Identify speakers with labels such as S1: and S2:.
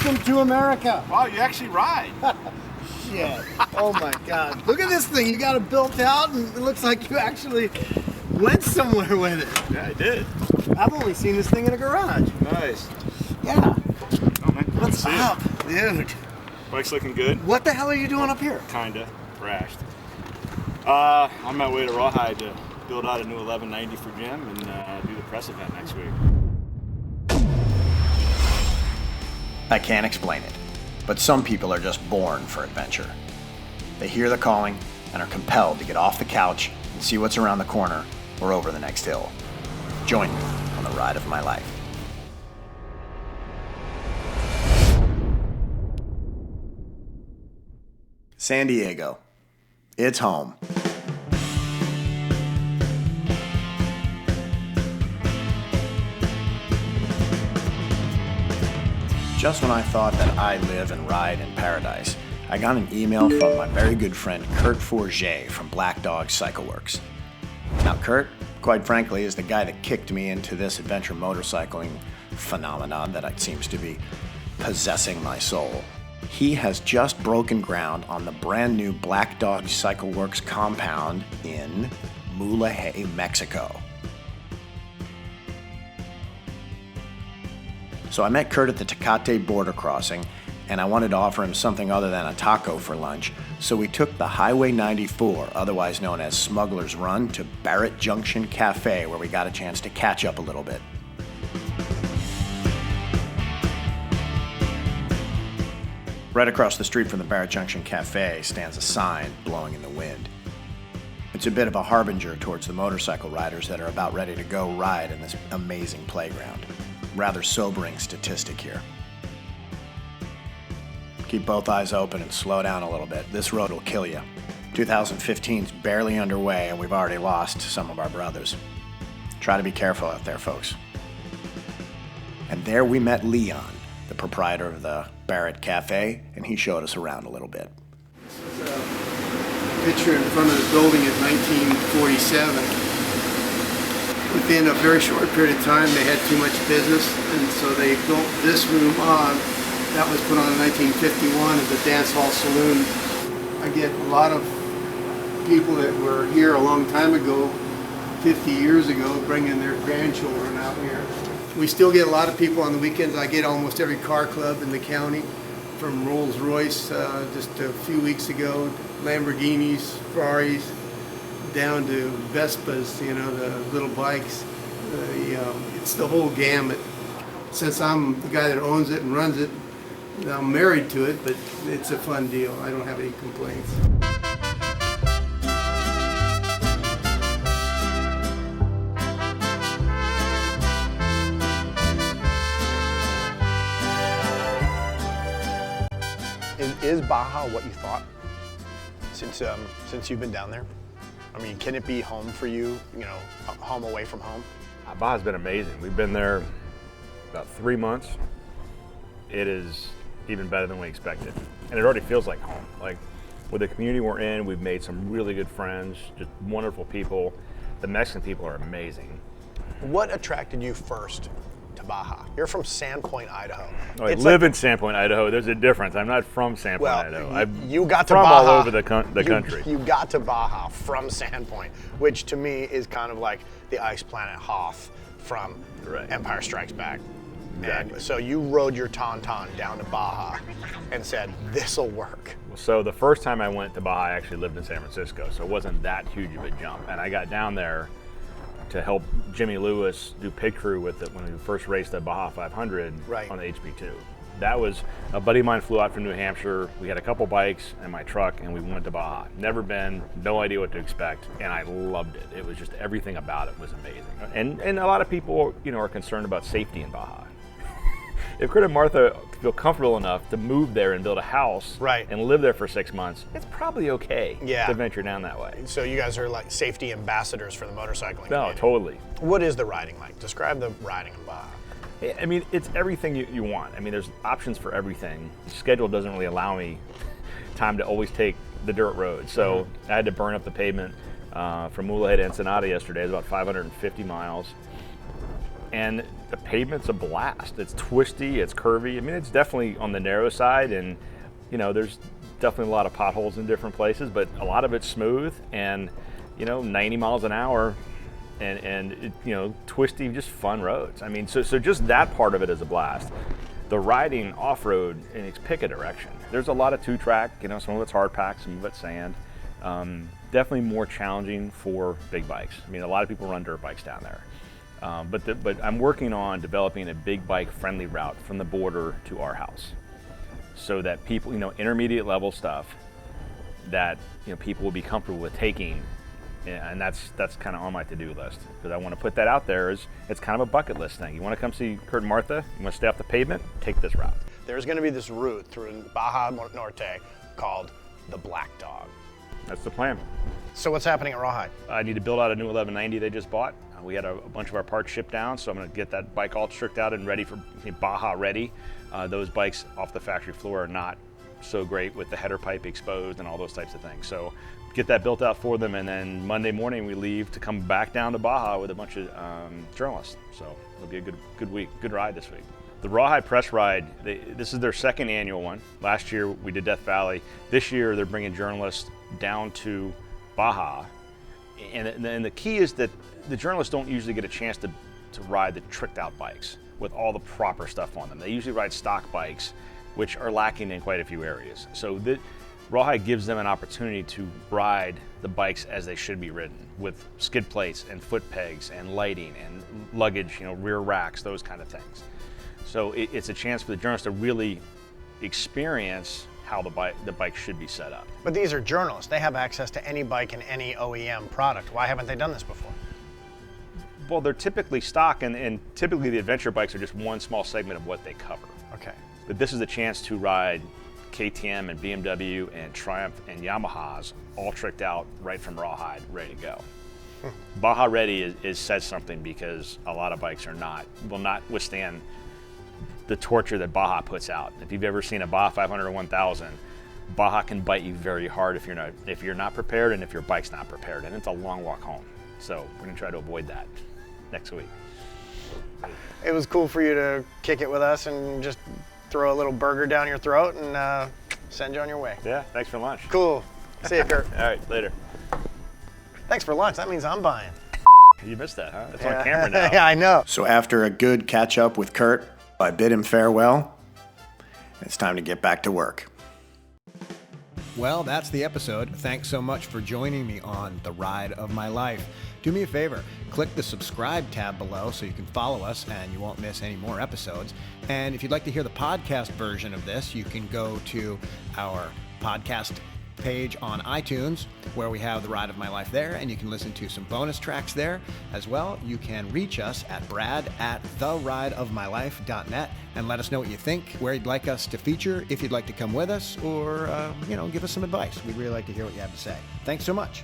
S1: Welcome to America.
S2: Wow, you actually ride.
S1: Shit. Oh my God. Look at this thing. You got it built out and it looks like you actually went somewhere with it.
S2: Yeah, I did.
S1: I've only seen this thing in a garage.
S2: Nice.
S1: Yeah.
S2: Oh, man.
S1: What's up, dude?
S2: Bike's looking good.
S1: What the hell are you doing up here?
S2: Kinda. Crashed. I'm on my way to RawHyde to build out a new 1190 for Jim and do the press event next week.
S3: I can't explain it, but some people are just born for adventure. They hear the calling and are compelled to get off the couch and see what's around the corner or over the next hill. Join me on the ride of my life. San Diego. It's home. Just when I thought that I live and ride in paradise, I got an email from my very good friend Kurt Forget from Black Dog Cycle Works. Now Kurt, quite frankly, is the guy that kicked me into this adventure motorcycling phenomenon that seems to be possessing my soul. He has just broken ground on the brand new Black Dog Cycle Works compound in Mulegé, Mexico. So I met Kurt at the Tecate border crossing, and I wanted to offer him something other than a taco for lunch, so we took the Highway 94, otherwise known as Smuggler's Run, to Barrett Junction Cafe, where we got a chance to catch up a little bit. Right across the street from the Barrett Junction Cafe stands a sign blowing in the wind. It's a bit of a harbinger towards the motorcycle riders that are about ready to go ride in this amazing playground. Rather sobering statistic here. Keep both eyes open and slow down a little bit. This road will kill you. 2015's barely underway and we've already lost some of our brothers. Try to be careful out there, folks. And there we met Leon, the proprietor of the Barrett Cafe, and he showed us around a little bit.
S4: This is a picture in front of the building in 1947. Within a very short period of time, they had too much business, and so they built this room on. That was put on in 1951 as a dance hall saloon. I get a lot of people that were here a long time ago, 50 years ago, bringing their grandchildren out here. We still get a lot of people on the weekends. I get almost every car club in the county, from Rolls-Royce just a few weeks ago, Lamborghinis, Ferraris, down to Vespas, you know, the little bikes. It's the whole gamut. Since I'm the guy that owns it and runs it, I'm married to it, but it's a fun deal. I don't have any complaints.
S5: Is Baja what you thought since you've been down there? I mean, can it be home for you, you know, home away from home?
S6: Baja's been amazing. We've been there about 3 months. It is even better than we expected. And it already feels like home. Like with the community we're in, we've made some really good friends, just wonderful people. The Mexican people are amazing.
S5: What attracted you first to Baja? You're from Sandpoint, Idaho.
S6: Oh, I live in Sandpoint, Idaho. There's a difference. I'm not from Sandpoint, Idaho.
S5: You got to
S6: from
S5: Baja
S6: all over the country.
S5: You got to Baja from Sandpoint, which to me is kind of like the ice planet Hoth from Empire Strikes Back.
S6: Exactly.
S5: And so you rode your Tauntaun down to Baja and said, this'll work.
S6: So the first time I went to Baja, I actually lived in San Francisco, so it wasn't that huge of a jump. And I got down there to help Jimmy Lewis do pit crew with it when we first raced the Baja 500 on the HB2. That was, a buddy of mine flew out from New Hampshire. We had a couple bikes and my truck and we went to Baja. Never been, no idea what to expect, and I loved it. It was just, everything about it was amazing. And a lot of people, you know, are concerned about safety in Baja. If Kurt and Martha feel comfortable enough to move there and build a house and live there for 6 months, it's probably okay to venture down that way.
S5: So you guys are like safety ambassadors for the motorcycling community.
S6: No, totally.
S5: What is the riding like? Describe the riding in Baja.
S6: I mean, it's everything you want. I mean, there's options for everything. The schedule doesn't really allow me time to always take the dirt road. So I had to burn up the pavement from Mulegé to Ensenada yesterday. It's about 550 miles. And the pavement's a blast. It's twisty, it's curvy. I mean, it's definitely on the narrow side, and you know, there's definitely a lot of potholes in different places, but a lot of it's smooth and, you know, 90 miles an hour and it, you know, twisty, just fun roads. I mean, so just that part of it is a blast. The riding off-road, and it's pick a direction. There's a lot of two-track, you know, some of it's hard pack, some of it's sand. Definitely more challenging for big bikes. I mean, a lot of people run dirt bikes down there. But I'm working on developing a big bike friendly route from the border to our house, so that people, you know, intermediate level stuff that, you know, people will be comfortable with taking, and that's kind of on my to-do list, because I want to put that out there as it's kind of a bucket list thing. You want to come see Kurt and Martha, you want to stay off the pavement, take this route.
S5: There's going to be this route through Baja Norte called the Black Dog.
S6: That's the plan.
S5: So what's happening at RawHyde?
S6: I need to build out a new 1190 they just bought. We had a bunch of our parts shipped down, so I'm going to get that bike all tricked out and ready for Baja ready. Those bikes off the factory floor are not so great with the header pipe exposed and all those types of things. So get that built out for them, and then Monday morning we leave to come back down to Baja with a bunch of journalists. So it'll be a good week, good ride this week. The RawHyde Press Ride, this is their second annual one. Last year we did Death Valley. This year they're bringing journalists down to Baja. And the key is that the journalists don't usually get a chance to ride the tricked out bikes with all the proper stuff on them. They usually ride stock bikes, which are lacking in quite a few areas. So RawHyde gives them an opportunity to ride the bikes as they should be ridden, with skid plates and foot pegs and lighting and luggage, you know, rear racks, those kind of things. So it's a chance for the journalists to really experience how the bike should be set up.
S5: But these are journalists. They have access to any bike and any OEM product. Why haven't they done this before?
S6: Well, they're typically stock, and typically the adventure bikes are just one small segment of what they cover.
S5: Okay.
S6: But this is a chance to ride KTM and BMW and Triumph and Yamahas all tricked out right from RawHyde, ready to go. Baja ready says something, because a lot of bikes will not withstand the torture that Baja puts out. If you've ever seen a Baja 500 or 1000, Baja can bite you very hard if you're not prepared, and if your bike's not prepared, and it's a long walk home. So we're gonna try to avoid that next week.
S5: It was cool for you to kick it with us and just throw a little burger down your throat and send you on your way.
S6: Yeah, thanks for lunch.
S5: Cool. See you, Kurt.
S6: All right, later.
S5: Thanks for lunch. That means I'm buying.
S6: You missed that, huh? It's on camera now.
S5: Yeah, I know.
S3: So after a good catch up with Kurt, I bid him farewell. It's time to get back to work.
S7: Well, that's the episode. Thanks so much for joining me on the ride of my life. Do me a favor, click the subscribe tab below so you can follow us and you won't miss any more episodes. And if you'd like to hear the podcast version of this, you can go to our podcast page on iTunes, where we have the ride of my life there, and you can listen to some bonus tracks there as well. You can reach us at brad@therideofmylife.net and let us know what you think, where you'd like us to feature, if you'd like to come with us, or give us some advice. We'd really like to hear what you have to say. Thanks so much.